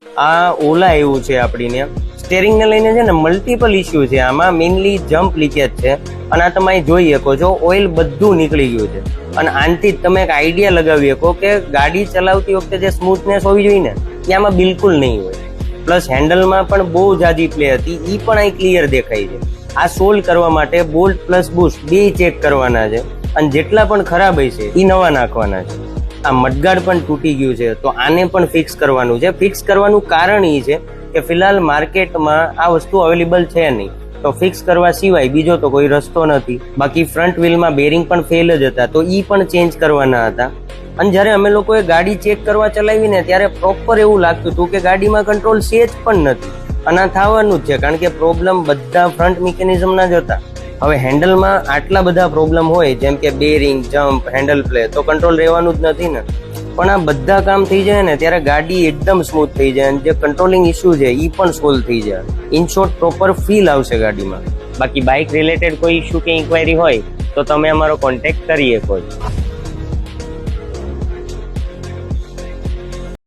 આ ઓલા એવું છે આપણીને સ્ટેરિંગને લઈને છે ને મલ્ટિપલ ઇસ્યુ છે. આમાં મેઇનલી જમ્પ લીકેજ છે અને આ તમે જોઈ શકો છો ઓઇલ બધું નીકળી ગયું છે. અને આનાથી જ તમે એક આઈડિયા લગાવી શકો કે ગાડી ચલાવતી વખતે જે સ્મૂથનેસ હોવી જોઈએ ને એ આમાં બિલકુલ નહીં હોય. પ્લસ હેન્ડલમાં પણ બહુ જાજી પ્લે હતી, એ પણ અહીં ક્લિયર દેખાય છે. આ સોલ્વ કરવા માટે બોલ્ટ પ્લસ બુસ્ટ બે ચેક કરવાના છે અને જેટલા પણ ખરાબ હશે એ નવા નાખવાના છે. આ મડગાર્ડ પણ તૂટી ગયું છે તો આને પણ ફિક્સ કરવાનું છે. ફિક્સ કરવાનું કારણ એ છે કે ફિલહાલ માર્કેટમાં આ વસ્તુ અવેલેબલ છે નહીં, તો ફિક્સ કરવા સિવાય બીજો તો કોઈ રસ્તો નથી. બાકી ફ્રન્ટ વ્હીલમાં બેરિંગ પણ ફેલ જ હતા તો એ પણ ચેન્જ કરવાના હતા. અને જ્યારે અમે લોકોએ ગાડી ચેક કરવા ચલાવીને ત્યારે પ્રોપર એવું લાગતું હતું કે ગાડીમાં કંટ્રોલ સેજ પણ નથી. અને આ થવાનું જ છે કારણ કે પ્રોબ્લેમ બધા ફ્રન્ટ મિકેનિઝમના જ હતા. હવે હેન્ડલમાં આટલા બધા પ્રોબ્લેમ હોય જેમ કે બેરિંગ, જમ્પ, હેન્ડલ પ્લે, તો કંટ્રોલ રહેવાનું જ નથી ને. પણ આ બધા કામ થઈ જાય ને ત્યારે ગાડી એકદમ સ્મૂથ થઈ જાય અને જે કંટ્રોલિંગ ઇસ્યુ છે એ પણ સોલ્વ થઈ જાય. ઇન શોર્ટ પ્રોપર ફીલ આવશે ગાડીમાં. બાકી બાઇક રિલેટેડ કોઈ ઇસ્યુ કે ઇન્ક્વાયરી હોય તો તમે અમારો કોન્ટેક્ટ કરી શકો છો.